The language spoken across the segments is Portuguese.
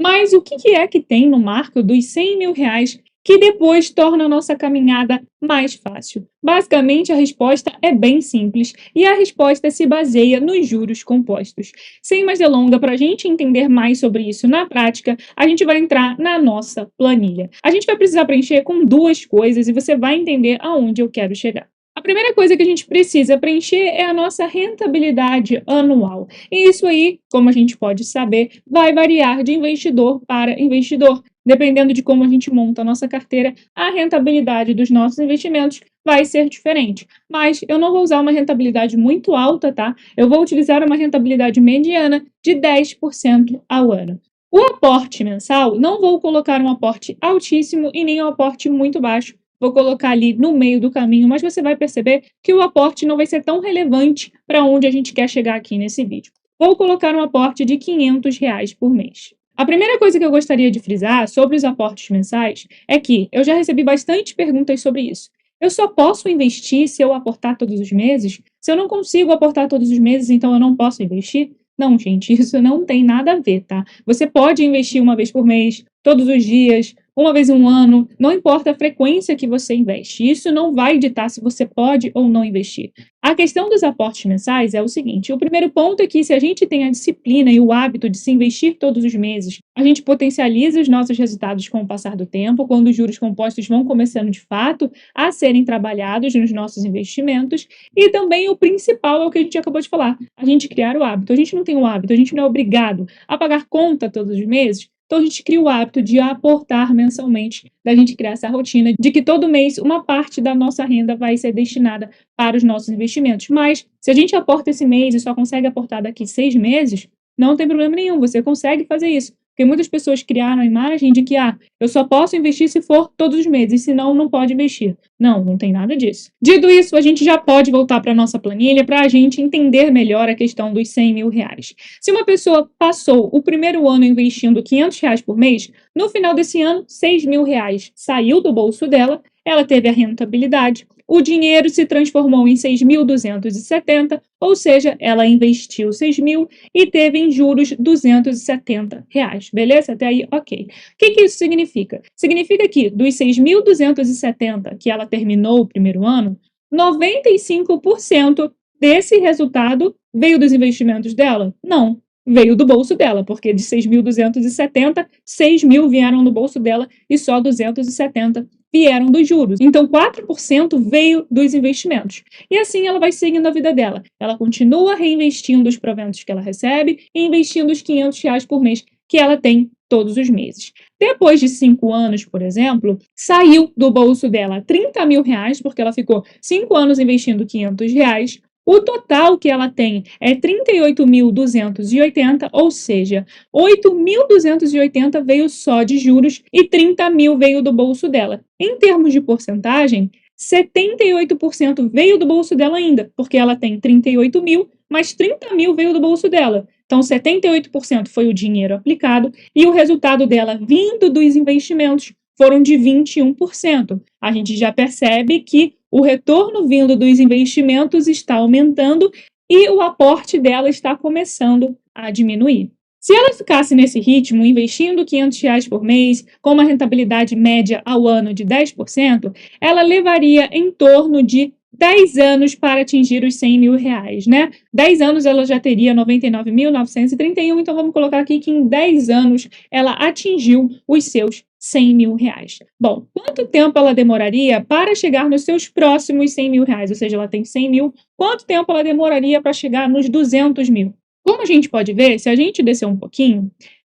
Mas o que é que tem no marco dos R$ 100.000 que depois torna a nossa caminhada mais fácil? Basicamente, a resposta é bem simples e a resposta se baseia nos juros compostos. Sem mais delongas, para a gente entender mais sobre isso na prática, a gente vai entrar na nossa planilha. A gente vai precisar preencher com duas coisas e você vai entender aonde eu quero chegar. A primeira coisa que a gente precisa preencher é a nossa rentabilidade anual. E isso aí, como a gente pode saber, vai variar de investidor para investidor. Dependendo de como a gente monta a nossa carteira, a rentabilidade dos nossos investimentos vai ser diferente. Mas eu não vou usar uma rentabilidade muito alta, tá? Eu vou utilizar uma rentabilidade mediana de 10% ao ano. O aporte mensal, não vou colocar um aporte altíssimo e nem um aporte muito baixo. Vou colocar ali no meio do caminho, mas você vai perceber que o aporte não vai ser tão relevante para onde a gente quer chegar aqui nesse vídeo. Vou colocar um aporte de R$ 500 por mês. A primeira coisa que eu gostaria de frisar sobre os aportes mensais é que eu já recebi bastante perguntas sobre isso. Eu só posso investir se eu aportar todos os meses? Se eu não consigo aportar todos os meses, então eu não posso investir? Não, gente, isso não tem nada a ver, tá? Você pode investir uma vez por mês, todos os dias, uma vez em um ano, não importa a frequência que você investe. Isso não vai ditar se você pode ou não investir. A questão dos aportes mensais é o seguinte: o primeiro ponto é que se a gente tem a disciplina e o hábito de se investir todos os meses, a gente potencializa os nossos resultados com o passar do tempo, quando os juros compostos vão começando de fato a serem trabalhados nos nossos investimentos. E também o principal é o que a gente acabou de falar: a gente criar o hábito. A gente não tem o hábito, a gente não é obrigado a pagar conta todos os meses. Então, a gente cria o hábito de aportar mensalmente, da gente criar essa rotina de que todo mês uma parte da nossa renda vai ser destinada para os nossos investimentos. Mas, se a gente aporta esse mês e só consegue aportar daqui 6 meses, não tem problema nenhum, você consegue fazer isso. Porque muitas pessoas criaram a imagem de que, eu só posso investir se for todos os meses, senão não pode investir. Não, não tem nada disso. Dito isso, a gente já pode voltar para a nossa planilha para a gente entender melhor a questão dos R$ 100.000. Se uma pessoa passou o primeiro ano investindo R$ 500 por mês, no final desse ano, R$ 6.000 saiu do bolso dela, ela teve a rentabilidade, o dinheiro se transformou em 6.270, ou seja, ela investiu 6.000 e teve em juros R$ 270. Beleza? Até aí, ok. O que isso significa? Significa que dos 6.270 que ela terminou o primeiro ano, 95% desse resultado veio dos investimentos dela? Não. Veio do bolso dela, porque de 6.270, 6.000 vieram do bolso dela e só 270 vieram dos juros. Então, 4% veio dos investimentos. E assim ela vai seguindo a vida dela. Ela continua reinvestindo os proventos que ela recebe e investindo os R$ 500 por mês que ela tem todos os meses. Depois de 5 anos, por exemplo, saiu do bolso dela R$ 30.000, porque ela ficou 5 anos investindo R$ 500. O total que ela tem é 38.280, ou seja, 8.280 veio só de juros e 30.000 veio do bolso dela. Em termos de porcentagem, 78% veio do bolso dela ainda, porque ela tem 38.000, mas 30.000 veio do bolso dela. Então, 78% foi o dinheiro aplicado e o resultado dela vindo dos investimentos foram de 21%. A gente já percebe que o retorno vindo dos investimentos está aumentando e o aporte dela está começando a diminuir. Se ela ficasse nesse ritmo, investindo R$ 500 por mês, com uma rentabilidade média ao ano de 10%, ela levaria em torno de 10 anos para atingir os R$ 100.000, né? 10 anos ela já teria 99.931, então vamos colocar aqui que em 10 anos ela atingiu os seus R$ 100.000. Bom, quanto tempo ela demoraria para chegar nos seus próximos R$ 100.000? Ou seja, ela tem 100.000, quanto tempo ela demoraria para chegar nos 200.000? Como a gente pode ver, se a gente descer um pouquinho,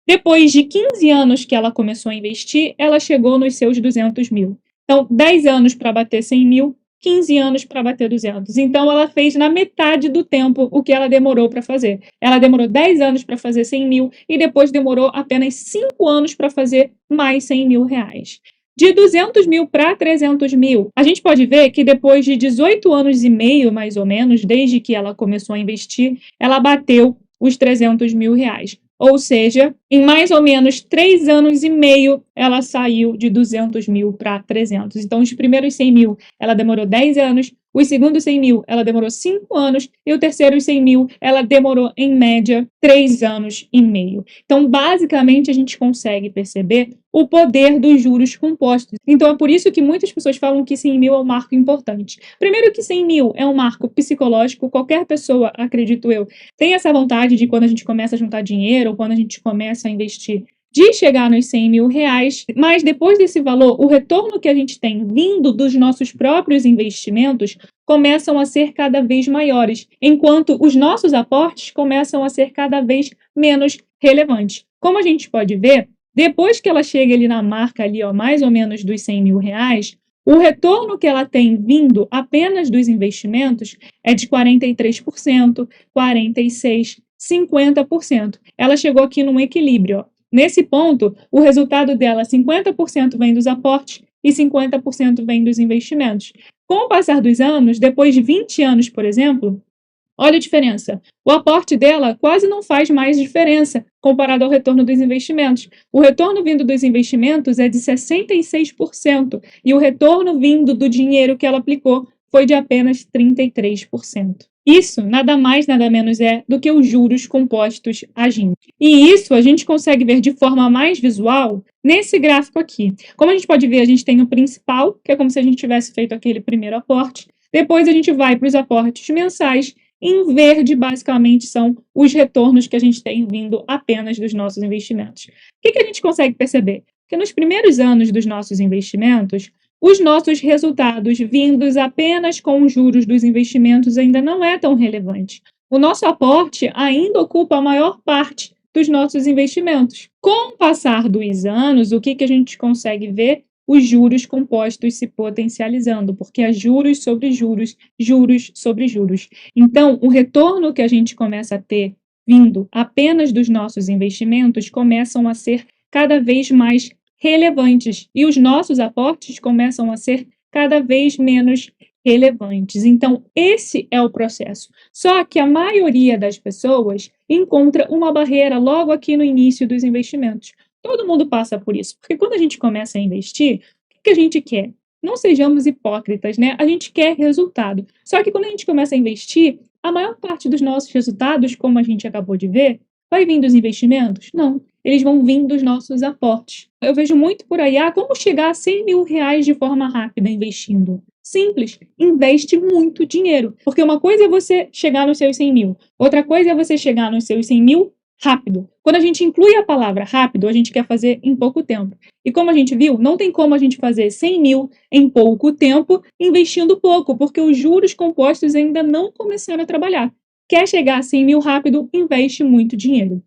depois de 15 anos que ela começou a investir, ela chegou nos seus 200.000. Então, 10 anos para bater 100.000, 15 anos para bater 200. Então, ela fez na metade do tempo o que ela demorou para fazer. Ela demorou 10 anos para fazer 100.000 e depois demorou apenas 5 anos para fazer mais R$ 100.000. De 200.000 para 300.000, a gente pode ver que depois de 18 anos e meio, mais ou menos, desde que ela começou a investir, ela bateu os R$ 300.000. Ou seja, em mais ou menos 3 anos e meio, ela saiu de 200.000 para 300. Então, os primeiros 100.000, ela demorou 10 anos. os segundos 100 mil, ela demorou 5 anos, e o terceiro, os 100 mil, ela demorou, em média, 3 anos e meio. Então, basicamente, a gente consegue perceber o poder dos juros compostos. Então, é por isso que muitas pessoas falam que 100 mil é um marco importante. Primeiro que 100 mil é um marco psicológico, qualquer pessoa, acredito eu, tem essa vontade de quando a gente começa a juntar dinheiro, ou quando a gente começa a investir, de chegar nos 100 mil reais, mas depois desse valor, o retorno que a gente tem vindo dos nossos próprios investimentos começam a ser cada vez maiores, enquanto os nossos aportes começam a ser cada vez menos relevantes. Como a gente pode ver, depois que ela chega ali na marca ali, ó, mais ou menos dos 100 mil reais, o retorno que ela tem vindo apenas dos investimentos é de 43%, 46%, 50%. Ela chegou aqui num equilíbrio, ó. Nesse ponto, o resultado dela, 50% vem dos aportes e 50% vem dos investimentos. Com o passar dos anos, depois de 20 anos, por exemplo, olha a diferença. O aporte dela quase não faz mais diferença comparado ao retorno dos investimentos. O retorno vindo dos investimentos é de 66% e o retorno vindo do dinheiro que ela aplicou foi de apenas 33%. Isso nada mais, nada menos é do que os juros compostos agindo. E isso a gente consegue ver de forma mais visual nesse gráfico aqui. Como a gente pode ver, a gente tem o principal, que é como se a gente tivesse feito aquele primeiro aporte. Depois a gente vai para os aportes mensais. Em verde, basicamente, são os retornos que a gente tem vindo apenas dos nossos investimentos. O que a gente consegue perceber? Que nos primeiros anos dos nossos investimentos, os nossos resultados vindos apenas com os juros dos investimentos ainda não é tão relevante. O nosso aporte ainda ocupa a maior parte dos nossos investimentos. Com o passar dos anos, o que a gente consegue ver? Os juros compostos se potencializando, porque é juros sobre juros, juros sobre juros. Então, o retorno que a gente começa a ter vindo apenas dos nossos investimentos começam a ser cada vez mais relevantes e os nossos aportes começam a ser cada vez menos relevantes. Então, esse é o processo. Só que a maioria das pessoas encontra uma barreira logo aqui no início dos investimentos. Todo mundo passa por isso, porque quando a gente começa a investir, o que a gente quer? Não sejamos hipócritas, né? A gente quer resultado. Só que quando a gente começa a investir, a maior parte dos nossos resultados, como a gente acabou de ver, vai vir dos investimentos? Não. Eles vão vir dos nossos aportes. Eu vejo muito por aí, como chegar a 100 mil reais de forma rápida investindo? Simples, investe muito dinheiro. Porque uma coisa é você chegar nos seus 100 mil, outra coisa é você chegar nos seus 100 mil rápido. Quando a gente inclui a palavra rápido, a gente quer fazer em pouco tempo. E como a gente viu, não tem como a gente fazer 100 mil em pouco tempo investindo pouco, porque os juros compostos ainda não começaram a trabalhar. Quer chegar a 100 mil rápido, investe muito dinheiro.